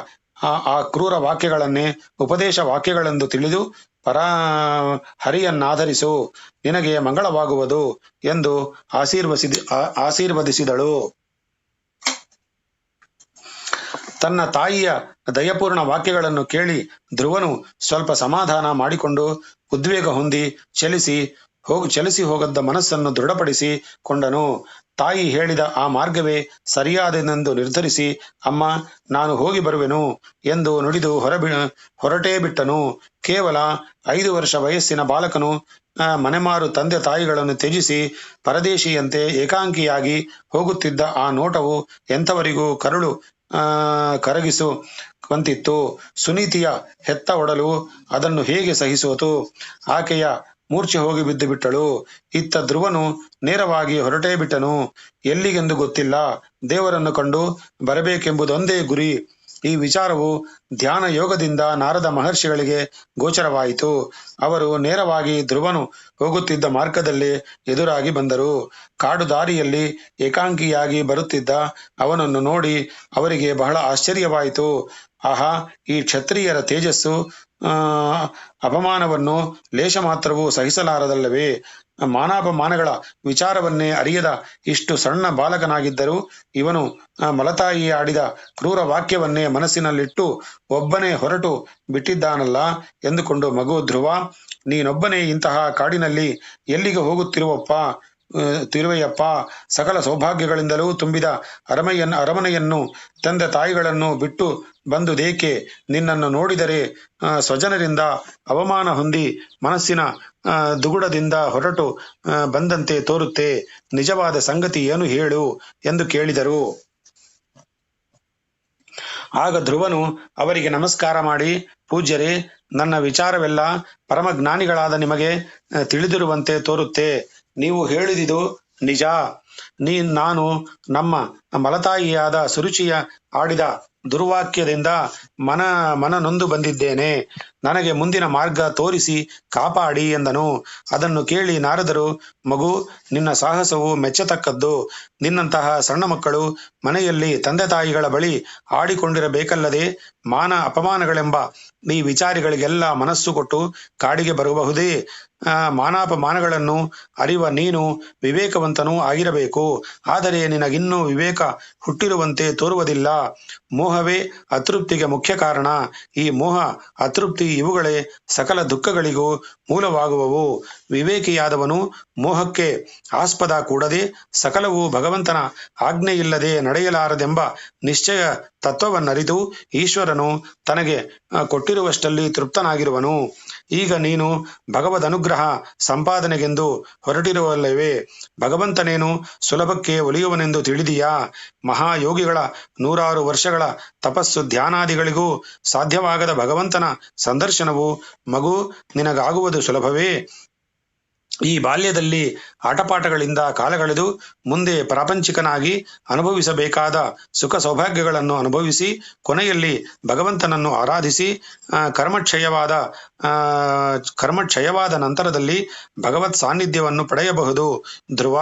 ಆ ಕ್ರೂರ ವಾಕ್ಯಗಳನ್ನೇ ಉಪದೇಶ ವಾಕ್ಯಗಳೆಂದು ತಿಳಿದು ಹರಿಯನ್ನಾಧರಿಸು, ನಿನಗೆ ಮಂಗಳವಾಗುವುದು ಎಂದು ಆಶೀರ್ವದಿಸಿದಳು. ತನ್ನ ತಾಯಿಯ ದಯಪೂರ್ಣ ವಾಕ್ಯಗಳನ್ನು ಕೇಳಿ ಧ್ರುವನು ಸ್ವಲ್ಪ ಸಮಾಧಾನ ಮಾಡಿಕೊಂಡು ಉದ್ವೇಗ ಹೊಂದಿ ಚಲಿಸಿ ಹೋಗದ್ದ ಮನಸ್ಸನ್ನು ದೃಢಪಡಿಸಿ ಕೊಂಡನು. ತಾಯಿ ಹೇಳಿದ ಆ ಮಾರ್ಗವೇ ಸರಿಯಾದನೆಂದು ನಿರ್ಧರಿಸಿ, ಅಮ್ಮ, ನಾನು ಹೋಗಿ ಬರುವೆನು ಎಂದು ನುಡಿದು ಹೊರಟೇ ಬಿಟ್ಟನು. ಕೇವಲ 5 ವರ್ಷ ವಯಸ್ಸಿನ ಬಾಲಕನು ಮನೆಮಾರು ತಂದೆ ತಾಯಿಗಳನ್ನು ತ್ಯಜಿಸಿ ಪರದೇಶಿಯಂತೆ ಏಕಾಂಗಿಯಾಗಿ ಹೋಗುತ್ತಿದ್ದ ಆ ನೋಟವು ಎಂಥವರಿಗೂ ಕರುಳು ಕರಗಿಸುವಂತಿತ್ತು. ಸುನೀತಿಯ ಹೆತ್ತ ಒಡಲು ಅದನ್ನು ಹೇಗೆ ಸಹಿಸೋತು? ಆಕೆಯ ಮೂರ್ಛೆ ಹೋಗಿ ಬಿದ್ದು ಬಿಟ್ಟಳು. ಇತ್ತ ಧ್ರುವನು ನೇರವಾಗಿ ಹೊರಟೇ ಬಿಟ್ಟನು. ಎಲ್ಲಿಗೆಂದು ಗೊತ್ತಿಲ್ಲ. ದೇವರನ್ನು ಕಂಡು ಬರಬೇಕೆಂಬುದೊಂದೇ ಗುರಿ. ಈ ವಿಚಾರವು ಧ್ಯಾನ ಯೋಗದಿಂದ ನಾರದ ಮಹರ್ಷಿಗಳಿಗೆ ಗೋಚರವಾಯಿತು. ಅವರು ನೇರವಾಗಿ ಧ್ರುವನು ಹೋಗುತ್ತಿದ್ದ ಮಾರ್ಗದಲ್ಲಿ ಎದುರಾಗಿ ಬಂದರು. ಕಾಡು ದಾರಿಯಲ್ಲಿ ಏಕಾಂಗಿಯಾಗಿ ಬರುತ್ತಿದ್ದ ಅವನನ್ನು ನೋಡಿ ಅವರಿಗೆ ಬಹಳ ಆಶ್ಚರ್ಯವಾಯಿತು. ಆಹಾ, ಈ ಕ್ಷತ್ರಿಯರ ತೇಜಸ್ಸು ಅಪಮಾನವನ್ನು ಲೇಷ ಮಾತ್ರವೂ ಸಹಿಸಲಾರದಲ್ಲವೇ? ಮಾನಾಪಮಾನಗಳ ವಿಚಾರವನ್ನೇ ಅರಿಯದ ಇಷ್ಟು ಸಣ್ಣ ಬಾಲಕನಾಗಿದ್ದರೂ ಇವನು ಮಲತಾಯಿ ಆಡಿದ ಕ್ರೂರ ವಾಕ್ಯವನ್ನೇ ಮನಸ್ಸಿನಲ್ಲಿಟ್ಟು ಒಬ್ಬನೇ ಹೊರಟು ಬಿಟ್ಟಿದ್ದಾನಲ್ಲ ಎಂದುಕೊಂಡು, ಮಗು ಧ್ರುವ, ನೀನೊಬ್ಬನೇ ಇಂತಹ ಕಾಡಿನಲ್ಲಿ ಎಲ್ಲಿಗೆ ಹೋಗುತ್ತಿರುವೆಯಪ್ಪ? ಸಕಲ ಸೌಭಾಗ್ಯಗಳಿಂದಲೂ ತುಂಬಿದ ಅರಮನೆಯನ್ನು ತಂದೆ ತಾಯಿಗಳನ್ನು ಬಿಟ್ಟು ಬಂದುದೇಕೆ? ನಿನ್ನನ್ನು ನೋಡಿದರೆ ಸ್ವಜನರಿಂದ ಅವಮಾನ ಹೊಂದಿ ಮನಸ್ಸಿನ ದುಗುಡದಿಂದ ಹೊರಟು ಬಂದಂತೆ ತೋರುತ್ತೆ. ನಿಜವಾದ ಸಂಗತಿ ಏನು ಹೇಳು ಎಂದು ಕೇಳಿದರು. ಆಗ ಧ್ರುವನು ಅವರಿಗೆ ನಮಸ್ಕಾರ ಮಾಡಿ, ಪೂಜ್ಯರೇ, ನನ್ನ ವಿಚಾರವೆಲ್ಲ ಪರಮಜ್ಞಾನಿಗಳಾದ ನಿಮಗೆ ತಿಳಿದಿರುವಂತೆ ತೋರುತ್ತೆ. ನೀವು ಹೇಳಿದುದು ನಿಜ. ನಾನು ನಮ್ಮ ಮಲತಾಯಿಯಾದ ಸುರುಚಿಯ ಆಡಿದ ದುರ್ವಾಕ್ಯದಿಂದ ಮನನೊಂದು ಬಂದಿದ್ದೇನೆ. ನನಗೆ ಮುಂದಿನ ಮಾರ್ಗ ತೋರಿಸಿ ಕಾಪಾಡಿ ಎಂದನು. ಅದನ್ನು ಕೇಳಿ ನಾರದರು, ಮಗು, ನಿನ್ನ ಸಾಹಸವು ಮೆಚ್ಚತಕ್ಕದ್ದು. ನಿನ್ನಂತಹ ಸಣ್ಣ ಮಕ್ಕಳು ಮನೆಯಲ್ಲಿ ತಂದೆ ತಾಯಿಗಳ ಬಳಿ ಆಡಿಕೊಂಡಿರಬೇಕಲ್ಲದೆ ಮಾನ ಅಪಮಾನಗಳೆಂಬ ಈ ವಿಚಾರಗಳಿಗೆಲ್ಲ ಮನಸ್ಸು ಕೊಟ್ಟು ಕಾಡಿಗೆ ಬರಬಹುದೇ? ಮಾನಾಪಮಾನಗಳನ್ನು ಅರಿವ ನೀನು ವಿವೇಕವಂತನೂ ಆಗಿರಬೇಕು. ಆದರೆ ನಿನಗಿನ್ನೂ ವಿವೇಕ ಹುಟ್ಟಿರುವಂತೆ ತೋರುವುದಿಲ್ಲ. ಮೋಹವೇ ಅತೃಪ್ತಿಗೆ ಮುಖ್ಯ ಕಾರಣ. ಈ ಮೋಹ, ಅತೃಪ್ತಿ ಇವುಗಳೇ ಸಕಲ ದುಃಖಗಳಿಗೂ ಮೂಲವಾಗುವವು. ವಿವೇಕಿಯಾದವನು ಮೋಹಕ್ಕೆ ಆಸ್ಪದ ಕೂಡದೆ ಸಕಲವು ಭಗವಂತನ ಆಜ್ಞೆಯಿಲ್ಲದೆ ನಡೆಯಲಾರದೆಂಬ ನಿಶ್ಚಯ ತತ್ವವನ್ನರಿತು ಈಶ್ವರನು ತನಗೆ ಕೊಟ್ಟಿರುವಷ್ಟಲ್ಲಿ ತೃಪ್ತನಾಗಿರುವನು. ಈಗ ನೀನು ಭಗವದ್ ಅನುಗ್ರಹ ಸಂಪಾದನೆಗೆಂದು ಹೊರಟಿರುವಲ್ಲವೇ? ಭಗವಂತನೇನು ಸುಲಭಕ್ಕೆ ಒಲಿಯುವನೆಂದು ತಿಳಿದೀಯಾ? ಮಹಾಯೋಗಿಗಳ 100 ವರ್ಷಗಳ ತಪಸ್ಸು ಧ್ಯಾನಾದಿಗಳಿಗೂ ಸಾಧ್ಯವಾಗದ ಭಗವಂತನ ಸಂದರ್ಶನವು ಮಗು ನಿನಗಾಗುವುದು ಸುಲಭವೇ? ಈ ಬಾಲ್ಯದಲ್ಲಿ ಆಟಪಾಠಗಳಿಂದ ಕಾಲಗಳೆದು ಮುಂದೆ ಪ್ರಾಪಂಚಿಕನಾಗಿ ಅನುಭವಿಸಬೇಕಾದ ಸುಖ ಸೌಭಾಗ್ಯಗಳನ್ನು ಅನುಭವಿಸಿ ಕೊನೆಯಲ್ಲಿ ಭಗವಂತನನ್ನು ಆರಾಧಿಸಿ ಕರ್ಮಕ್ಷಯವಾದ ನಂತರದಲ್ಲಿ ಭಗವತ್ ಸಾನ್ನಿಧ್ಯವನ್ನು ಪಡೆಯಬಹುದು. ಧ್ರುವ,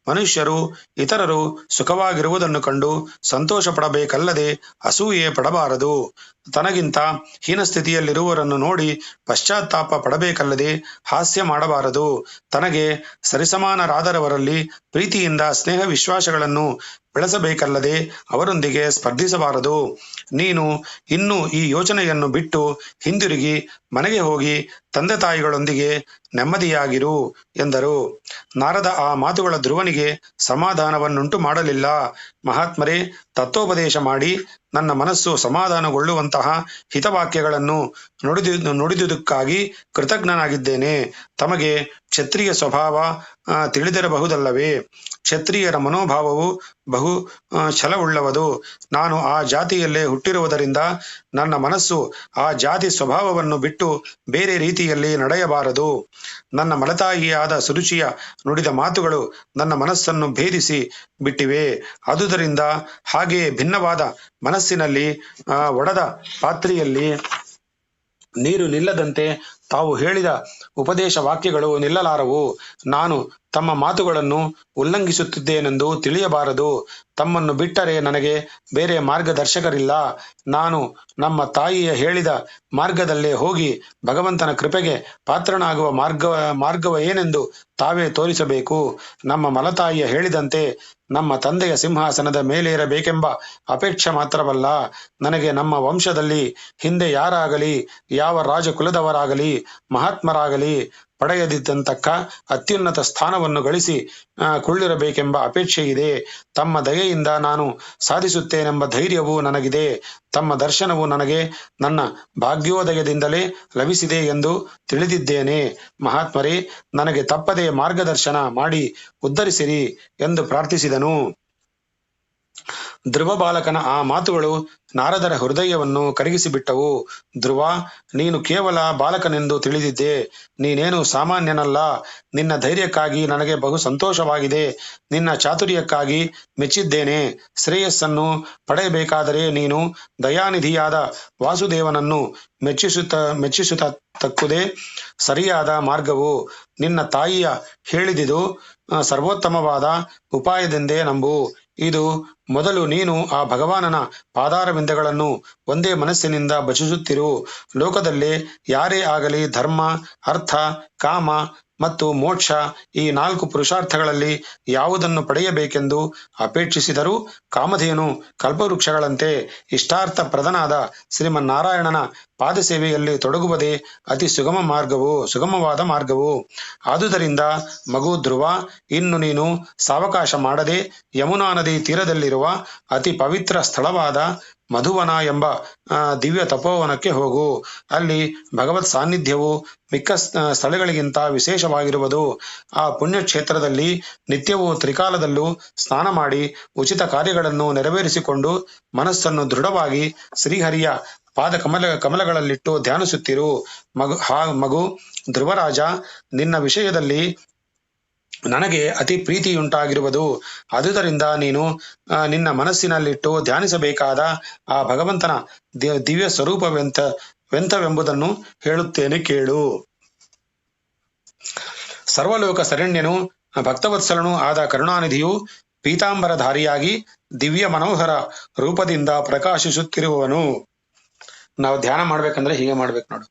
ಮನುಷ್ಯರು ಇತರರು ಸುಖವಾಗಿರುವುದನ್ನು ಕಂಡು ಸಂತೋಷ ಪಡಬೇಕಲ್ಲದೆ ಅಸೂಯೆ ಪಡಬಾರದು. ತನಗಿಂತ ಹೀನ ಸ್ಥಿತಿಯಲ್ಲಿರುವವರನ್ನು ನೋಡಿ ಪಶ್ಚಾತ್ತಾಪ ಪಡಬೇಕಲ್ಲದೆ ಹಾಸ್ಯ ಮಾಡಬಾರದು. ತನಗೆ ಸರಿಸಮಾನರಾದರವರಲ್ಲಿ ಪ್ರೀತಿಯಿಂದ ಸ್ನೇಹ ವಿಶ್ವಾಸಗಳನ್ನು ಬೆಳೆಸಬೇಕಲ್ಲದೆ ಅವರೊಂದಿಗೆ ಸ್ಪರ್ಧಿಸಬಾರದು. ನೀನು ಇನ್ನು ಈ ಯೋಚನೆಯನ್ನು ಬಿಟ್ಟು ಹಿಂದಿರುಗಿ ಮನೆಗೆ ಹೋಗಿ ತಂದೆ ತಾಯಿಗಳೊಂದಿಗೆ ನೆಮ್ಮದಿಯಾಗಿರು ಎಂದರು. ನಾರದ ಆ ಮಾತುಗಳ ಧ್ರುವನಿಗೆ ಸಮಾಧಾನವನ್ನುಂಟು ಮಾಡಲಿಲ್ಲ. ಮಹಾತ್ಮರೇ, ತತ್ವೋಪದೇಶ ಮಾಡಿ ನನ್ನ ಮನಸ್ಸು ಸಮಾಧಾನಗೊಳ್ಳುವಂತಹ ಹಿತವಾಕ್ಯಗಳನ್ನು ನುಡಿದುದಕ್ಕಾಗಿ ಕೃತಜ್ಞನಾಗಿದ್ದೇನೆ. ತಮಗೆ ಕ್ಷತ್ರಿಯ ಸ್ವಭಾವ ತಿಳಿದಿರಬಹುದಲ್ಲವೇ? ಕ್ಷತ್ರಿಯರ ಮನೋಭಾವವು ಬಹು ಛಲವುಳ್ಳವದು. ನಾನು ಆ ಜಾತಿಯಲ್ಲೇ ಹುಟ್ಟಿರುವುದರಿಂದ ನನ್ನ ಮನಸ್ಸು ಆ ಜಾತಿ ಸ್ವಭಾವವನ್ನು ಬಿಟ್ಟು ಬೇರೆ ರೀತಿಯಲ್ಲಿ ನಡೆಯಬಾರದು. ನನ್ನ ಮಲತಾಯಿಯಾದ ಸುರುಚಿಯ ನುಡಿದ ಮಾತುಗಳು ನನ್ನ ಮನಸ್ಸನ್ನು ಭೇದಿಸಿ ಬಿಟ್ಟಿವೆ. ಆದುದರಿಂದ ಹಾಗೆಯೇ ಭಿನ್ನವಾದ ಮನಸ್ಸಿನಲ್ಲಿ ಒಡೆದ ಪಾತ್ರೆಯಲ್ಲಿ ನೀರು ನಿಲ್ಲದಂತೆ ತಾವು ಹೇಳಿದ ಉಪದೇಶ ವಾಕ್ಯಗಳು ನಿಲ್ಲಲಾರವು. ನಾನು ತಮ್ಮ ಮಾತುಗಳನ್ನು ಉಲ್ಲಂಘಿಸುತ್ತಿದ್ದೇನೆಂದು ತಿಳಿಯಬಾರದು. ತಮ್ಮನ್ನು ಬಿಟ್ಟರೆ ನನಗೆ ಬೇರೆ ಮಾರ್ಗದರ್ಶಕರಿಲ್ಲ. ನಾನು ನಮ್ಮ ತಾಯಿಯ ಹೇಳಿದ ಮಾರ್ಗದಲ್ಲೇ ಹೋಗಿ ಭಗವಂತನ ಕೃಪೆಗೆ ಪಾತ್ರನಾಗುವ ಮಾರ್ಗವ ಏನೆಂದು ತಾವೇ ತೋರಿಸಬೇಕು. ನಮ್ಮ ಮಲತಾಯಿಯ ಹೇಳಿದಂತೆ ನಮ್ಮ ತಂದೆಯ ಸಿಂಹಾಸನದ ಮೇಲೇರಬೇಕೆಂಬ ಅಪೇಕ್ಷೆ ಮಾತ್ರವಲ್ಲ, ನನಗೆ ನಮ್ಮ ವಂಶದಲ್ಲಿ ಹಿಂದೆ ಯಾರಾಗಲಿ, ಯಾವ ರಾಜಕುಲದವರಾಗಲಿ, ಮಹಾತ್ಮರಾಗಲಿ ಪಡೆಯದಿದ್ದಂತಕ್ಕ ಅತ್ಯುನ್ನತ ಸ್ಥಾನವನ್ನು ಗಳಿಸಿ ಕೊಳ್ಳಿರಬೇಕೆಂಬ ಅಪೇಕ್ಷೆ ಇದೆ. ತಮ್ಮ ದಯೆಯಿಂದ ನಾನು ಸಾಧಿಸುತ್ತೇನೆಂಬ ಧೈರ್ಯವೂ ನನಗಿದೆ. ತಮ್ಮ ದರ್ಶನವು ನನಗೆ ನನ್ನ ಭಾಗ್ಯೋದಯದಿಂದಲೇ ಲಭಿಸಿದೆ ಎಂದು ತಿಳಿದಿದ್ದೇನೆ. ಮಹಾತ್ಮರೇ, ನನಗೆ ತಪ್ಪದೇ ಮಾರ್ಗದರ್ಶನ ಮಾಡಿ ಉದ್ಧರಿಸಿರಿ ಎಂದು ಪ್ರಾರ್ಥಿಸಿದನು. ಧ್ರುವ ಬಾಲಕನ ಆ ಮಾತುಗಳು ನಾರದರ ಹೃದಯವನ್ನು ಕರಗಿಸಿಬಿಟ್ಟವು. ಧ್ರುವ, ನೀನು ಕೇವಲ ಬಾಲಕನೆಂದು ತಿಳಿದಿದ್ದೆ. ನೀನೇನು ಸಾಮಾನ್ಯನಲ್ಲ. ನಿನ್ನ ಧೈರ್ಯಕ್ಕಾಗಿ ನನಗೆ ಬಹು ಸಂತೋಷವಾಗಿದೆ. ನಿನ್ನ ಚಾತುರ್ಯಕ್ಕಾಗಿ ಮೆಚ್ಚಿದ್ದೇನೆ. ಶ್ರೇಯಸ್ಸನ್ನು ಪಡೆಯಬೇಕಾದರೆ ನೀನು ದಯಾನಿಧಿಯಾದ ವಾಸುದೇವನನ್ನು ಮೆಚ್ಚಿಸುತ್ತಕ್ಕುದೇ ಸರಿಯಾದ ಮಾರ್ಗವು. ನಿನ್ನ ತಾಯಿಯ ಹೇಳಿದುದು ಸರ್ವೋತ್ತಮವಾದ ಉಪಾಯದೆಂದೇ ನಂಬು. ಇದು ಮೊದಲು ನೀನು ಆ ಭಗವಾನನ ಪಾದಾರವಿಂದಗಳನ್ನು ಒಂದೇ ಮನಸ್ಸಿನಿಂದ ಭಜಿಸುತ್ತಿರು. ಲೋಕದಲ್ಲಿ ಯಾರೇ ಆಗಲಿ ಧರ್ಮ, ಅರ್ಥ, ಕಾಮ ಮತ್ತು ಮೋಕ್ಷ ಈ 4 ಪುರುಷಾರ್ಥಗಳಲ್ಲಿ ಯಾವುದನ್ನು ಪಡೆಯಬೇಕೆಂದು ಅಪೇಕ್ಷಿಸಿದರೂ ಕಾಮಧೇನು ಕಲ್ಪವೃಕ್ಷಗಳಂತೆ ಇಷ್ಟಾರ್ಥ ಪ್ರದನಾದ ಶ್ರೀಮನ್ನಾರಾಯಣನ ಪಾದಸೇವೆಯಲ್ಲಿ ತೊಡಗುವುದೇ ಅತಿ ಸುಗಮವಾದ ಮಾರ್ಗವು. ಆದುದರಿಂದ ಮಗು ಧ್ರುವ, ಇನ್ನು ನೀನು ಸಾವಕಾಶ ಮಾಡದೆ ಯಮುನಾ ನದಿ ತೀರದಲ್ಲಿರುವ ಅತಿ ಪವಿತ್ರ ಸ್ಥಳವಾದ ಮಧುವನ ಎಂಬ ದಿವ್ಯ ತಪೋವನಕ್ಕೆ ಹೋಗು. ಅಲ್ಲಿ ಭಗವತ್ ಸಾನ್ನಿಧ್ಯವು ಮಿಕ್ಕ ಸ್ಥಳಗಳಿಗಿಂತ ವಿಶೇಷವಾಗಿರುವುದು. ಆ ಪುಣ್ಯಕ್ಷೇತ್ರದಲ್ಲಿ ನಿತ್ಯವೂ ತ್ರಿಕಾಲದಲ್ಲೂ ಸ್ನಾನ ಮಾಡಿ ಉಚಿತ ಕಾರ್ಯಗಳನ್ನು ನೆರವೇರಿಸಿಕೊಂಡು ಮನಸ್ಸನ್ನು ದೃಢವಾಗಿ ಶ್ರೀಹರಿಯ ಪಾದ ಕಮಲಗಳಲ್ಲಿಟ್ಟು ಧ್ಯಾನಿಸುತ್ತಿರು. ಮಗು ಧ್ರುವರಾಜ, ನಿನ್ನ ವಿಷಯದಲ್ಲಿ ನನಗೆ ಅತಿ ಪ್ರೀತಿಯುಂಟಾಗಿರುವುದು. ಆದುದರಿಂದ ನೀನು ನಿನ್ನ ಮನಸ್ಸಿನಲ್ಲಿಟ್ಟು ಧ್ಯಾನಿಸಬೇಕಾದ ಆ ಭಗವಂತನ ದಿವ್ಯ ಸ್ವರೂಪವೆಂತವೆಂಬುದನ್ನು ಹೇಳುತ್ತೇನೆ ಕೇಳು. ಸರ್ವಲೋಕ ಶರಣ್ಯನು ಭಕ್ತವತ್ಸಲನೂ ಆದ ಕರುಣಾನಿಧಿಯು ಪೀತಾಂಬರಧಾರಿಯಾಗಿ ದಿವ್ಯ ಮನೋಹರ ರೂಪದಿಂದ ಪ್ರಕಾಶಿಸುತ್ತಿರುವವನು. ನಾವು ಧ್ಯಾನ ಮಾಡ್ಬೇಕಂದ್ರೆ ಹೀಗೆ ಮಾಡ್ಬೇಕು ನೋಡು.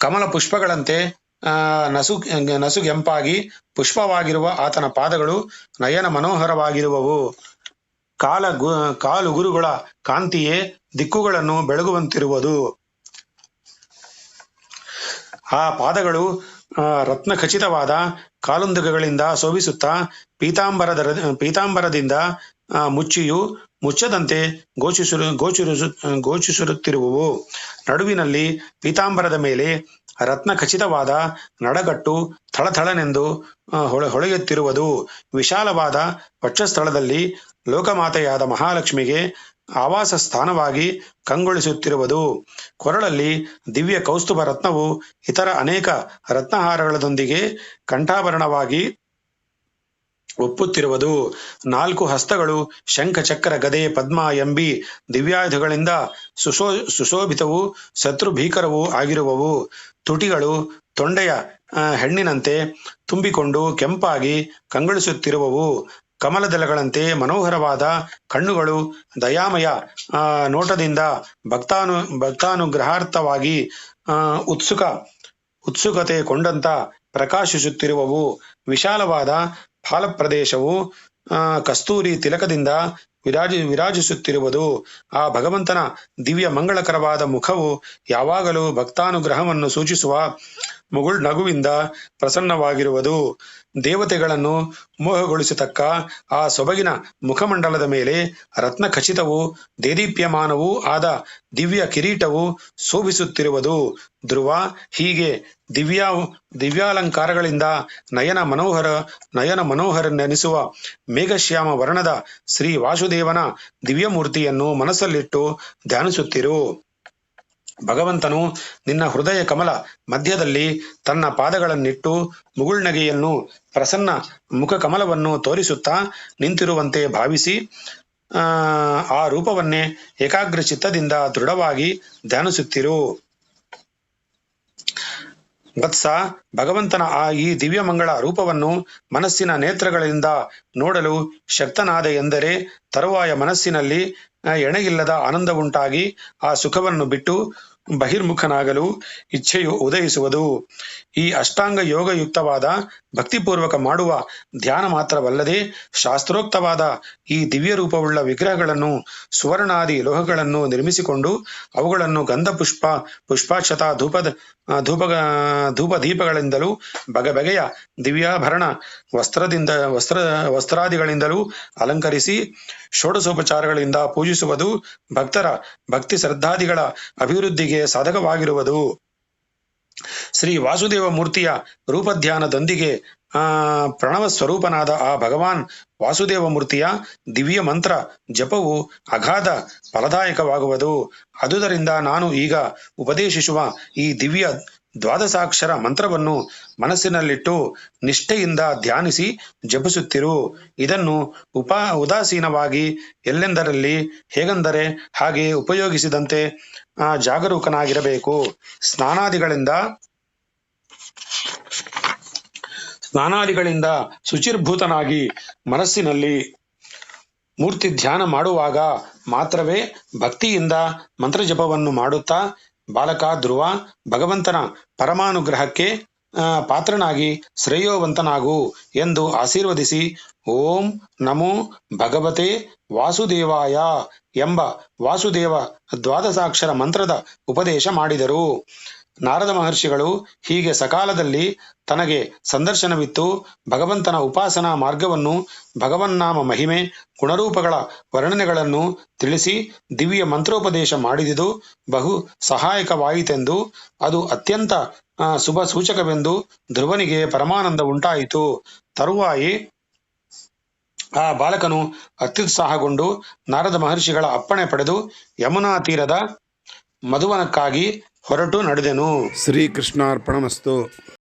ಕಮಲ ಪುಷ್ಪಗಳಂತೆ ನಸುಗೆಂಪಾಗಿ ಪುಷ್ಪವಾಗಿರುವ ಆತನ ಪಾದಗಳು ನಯನ ಮನೋಹರವಾಗಿರುವವು. ಕಾಲುಗುರುಗಳ ಕಾಂತಿಯೇ ದಿಕ್ಕುಗಳನ್ನು ಬೆಳಗುವಂತಿರುವುದು. ಆ ಪಾದಗಳು ರತ್ನ ಖಚಿತವಾದ ಕಾಲುಂಗುರಗಳಿಂದ ಶೋಭಿಸುತ್ತಾ ಪೀತಾಂಬರದಿಂದ ಮುಚ್ಚದಂತೆ ಗೋಚರಿಸುತ್ತಿರುವವು. ನಡುವಿನಲ್ಲಿ ಪೀತಾಂಬರದ ಮೇಲೆ ರತ್ನ ಖಚಿತವಾದ ನಡಗಟ್ಟು ಥಳಥಳನೆಂದು ಹೊಳೆಯುತ್ತಿರುವುದು. ವಿಶಾಲವಾದ ವಕ್ಷಸ್ಥಳದಲ್ಲಿ ಲೋಕಮಾತೆಯಾದ ಮಹಾಲಕ್ಷ್ಮಿಗೆ ಆವಾಸ ಸ್ಥಾನವಾಗಿ ಕಂಗೊಳಿಸುತ್ತಿರುವುದು. ಕೊರಳಲ್ಲಿ ದಿವ್ಯ ಕೌಸ್ತುಭ ರತ್ನವು ಇತರ ಅನೇಕ ರತ್ನಹಾರಗಳೊಂದಿಗೆ ಕಂಠಾಭರಣವಾಗಿ ಒಪ್ಪುತ್ತಿರುವುದು. 4 ಹಸ್ತಗಳು ಶಂಖ, ಚಕ್ರ, ಗದೆ, ಪದ್ಮ ಎಂಬಿ ದಿವ್ಯಾಯುಧಗಳಿಂದ ಸುಶೋಭಿತವೂ ಶತ್ರು ಭೀಕರವೂ ಆಗಿರುವವು. ತುಟಿಗಳು ತೊಂಡೆಯ ಹೆಣ್ಣಿನಂತೆ ತುಂಬಿಕೊಂಡು ಕೆಂಪಾಗಿ ಕಂಗೊಳಿಸುತ್ತಿರುವವು. ಕಮಲದಳಗಳಂತೆ ಮನೋಹರವಾದ ಕಣ್ಣುಗಳು ದಯಾಮಯ ನೋಟದಿಂದ ಭಕ್ತಾನುಗ್ರಹಾರ್ಥವಾಗಿ ಉತ್ಸುಕತೆ ಕೊಂಡಂತ ಪ್ರಕಾಶಿಸುತ್ತಿರುವವು. ವಿಶಾಲವಾದ ಫಾಲಪ್ರದೇಶವು ಕಸ್ತೂರಿ ತಿಲಕದಿಂದ ವಿರಾಜಿಸುತ್ತಿರುವುದು. ಆ ಭಗವಂತನ ದಿವ್ಯ ಮಂಗಳಕರವಾದ ಮುಖವು ಯಾವಾಗಲೂ ಭಕ್ತಾನುಗ್ರಹವನ್ನು ಸೂಚಿಸುವ ನಗುವಿಂದ ಪ್ರಸನ್ನವಾಗಿರುವುದು. ದೇವತೆಗಳನ್ನು ಮೋಹಗೊಳಿಸತಕ್ಕ ಆ ಸೊಬಗಿನ ಮುಖಮಂಡಲದ ಮೇಲೆ ರತ್ನ ಖಚಿತವೂ ದೇದೀಪ್ಯಮಾನವೂ ಆದ ದಿವ್ಯ ಕಿರೀಟವು ಶೋಭಿಸುತ್ತಿರುವುದು. ಧ್ರುವ ಹೀಗೆ ದಿವ್ಯಾಲಂಕಾರಗಳಿಂದ ನಯನ ಮನೋಹರನೆನಿಸುವ ಮೇಘಶ್ಯಾಮ ವರ್ಣದ ಶ್ರೀ ವಾಸುದೇವನ ದಿವ್ಯಮೂರ್ತಿಯನ್ನು ಮನಸ್ಸಲ್ಲಿಟ್ಟು ಧ್ಯಾನಿಸುತ್ತಿರು. ಭಗವಂತನು ನಿನ್ನ ಹೃದಯ ಕಮಲ ಮಧ್ಯದಲ್ಲಿ ತನ್ನ ಪಾದಗಳನ್ನಿಟ್ಟು ಮುಗುಳ್ನಗೆಯನ್ನು ಪ್ರಸನ್ನ ಮುಖ ಕಮಲವನ್ನು ತೋರಿಸುತ್ತಾ ನಿಂತಿರುವಂತೆ ಭಾವಿಸಿ ಆ ರೂಪವನ್ನೇ ಏಕಾಗ್ರ ಚಿತ್ತದಿಂದ ದೃಢವಾಗಿ ಧ್ಯಾನಿಸುತ್ತಿರು. ವತ್ಸ, ಭಗವಂತನ ಈ ದಿವ್ಯಮಂಗಳ ರೂಪವನ್ನು ಮನಸ್ಸಿನ ನೇತ್ರಗಳಿಂದ ನೋಡಲು ಶಕ್ತನಾದ ಎಂದರೆ ತರುವಾಯ ಮನಸ್ಸಿನಲ್ಲಿ ಎಣೆಯಿಲ್ಲದ ಆನಂದವುಂಟಾಗಿ ಆ ಸುಖವನ್ನು ಬಿಟ್ಟು ಬಹಿರ್ಮುಖನಾಗಲು ಇಚ್ಛೆಯು ಉದಯಿಸುವುದು. ಈ ಅಷ್ಟಾಂಗ ಯೋಗಯುಕ್ತವಾದ ಭಕ್ತಿಪೂರ್ವಕ ಮಾಡುವ ಧ್ಯಾನ ಮಾತ್ರವಲ್ಲದೆ ಶಾಸ್ತ್ರೋಕ್ತವಾದ ಈ ದಿವ್ಯ ರೂಪವುಳ್ಳ ವಿಗ್ರಹಗಳನ್ನು ಸುವರ್ಣಾದಿ ಲೋಹಗಳನ್ನು ನಿರ್ಮಿಸಿಕೊಂಡು ಅವುಗಳನ್ನು ಗಂಧ ಪುಷ್ಪಾಕ್ಷತ ಧೂಪ ದೀಪಗಳಿಂದಲೂ ಬಗೆಬಗೆಯ ದಿವ್ಯಾಭರಣ ವಸ್ತ್ರಾದಿಗಳಿಂದಲೂ ಅಲಂಕರಿಸಿ ಷೋಡಶೋಪಚಾರಗಳಿಂದ ಪೂಜಿಸುವುದು ಭಕ್ತರ ಭಕ್ತಿ ಶ್ರದ್ಧಾದಿಗಳ ಅಭಿವೃದ್ಧಿಗೆ ಸಾಧಕವಾಗಿರುವುದು. ಶ್ರೀ ವಾಸುದೇವ ಮೂರ್ತಿಯ ರೂಪಧ್ಯಾನದೊಂದಿಗೆ ಪ್ರಣವ ಸ್ವರೂಪನಾದ ಆ ಭಗವಾನ್ ವಾಸುದೇವ ಮೂರ್ತಿಯ ದಿವ್ಯ ಮಂತ್ರ ಜಪವು ಅಗಾಧ ಫಲದಾಯಕವಾಗುವುದು. ಅದುದರಿಂದ ನಾನು ಈಗ ಉಪದೇಶಿಸುವ ಈ ದಿವ್ಯ ದ್ವಾದಶಾಕ್ಷರ ಮಂತ್ರವನ್ನು ಮನಸ್ಸಿನಲ್ಲಿಟ್ಟು ನಿಷ್ಠೆಯಿಂದ ಧ್ಯಾನಿಸಿ ಜಪಿಸುತ್ತಿರು. ಇದನ್ನು ಉದಾಸೀನವಾಗಿ ಎಲ್ಲೆಂದರಲ್ಲಿ ಹೇಗೆಂದರೆ ಹಾಗೆ ಉಪಯೋಗಿಸಿದಂತೆ ಜಾಗರೂಕನಾಗಿರಬೇಕು. ಸ್ನಾನಾದಿಗಳಿಂದ ಶುಚಿರ್ಭೂತನಾಗಿ ಮನಸ್ಸಿನಲ್ಲಿ ಮೂರ್ತಿ ಧ್ಯಾನ ಮಾಡುವಾಗ ಮಾತ್ರವೇ ಭಕ್ತಿಯಿಂದ ಮಂತ್ರಜಪವನ್ನು ಮಾಡುತ್ತಾ ಬಾಲಕ ಧ್ರುವ, ಭಗವಂತನ ಪರಮಾನುಗ್ರಹಕ್ಕೆ ಪಾತ್ರನಾಗಿ ಶ್ರೇಯೋವಂತನಾಗು ಎಂದು ಆಶೀರ್ವದಿಸಿ ಓಂ ನಮೋ ಭಗವತೆ ವಾಸುದೇವಾಯ ಎಂಬ ವಾಸುದೇವ ದ್ವಾದಶಾಕ್ಷರ ಮಂತ್ರದ ಉಪದೇಶ ಮಾಡಿದರು. ನಾರದ ಮಹರ್ಷಿಗಳು ಹೀಗೆ ಸಕಾಲದಲ್ಲಿ ತನಗೆ ಸಂದರ್ಶನವಿತ್ತು ಭಗವಂತನ ಉಪಾಸನಾ ಮಾರ್ಗವನ್ನು, ಭಗವನ್ನಾಮ ಮಹಿಮೆ, ಗುಣರೂಪಗಳ ವರ್ಣನೆಗಳನ್ನು ತಿಳಿಸಿ ದಿವ್ಯ ಮಂತ್ರೋಪದೇಶ ಮಾಡಿದುದು ಬಹು ಸಹಾಯಕವಾಯಿತೆಂದು, ಅದು ಅತ್ಯಂತ ಶುಭ ಸೂಚಕವೆಂದು ಧ್ರುವನಿಗೆ ಪರಮಾನಂದ ಉಂಟಾಯಿತು. ತರುವಾಯಿ ಆ ಬಾಲಕನು ಅತ್ಯುತ್ಸಾಹಗೊಂಡು ನಾರದ ಮಹರ್ಷಿಗಳ ಅಪ್ಪಣೆ ಪಡೆದು ಯಮುನಾ ತೀರದ ಮಧುವನಕ್ಕಾಗಿ ಹೊರಟು ನಡೆದೆನು. ಶ್ರೀಕೃಷ್ಣಾರ್ಪಣಮಸ್ತು.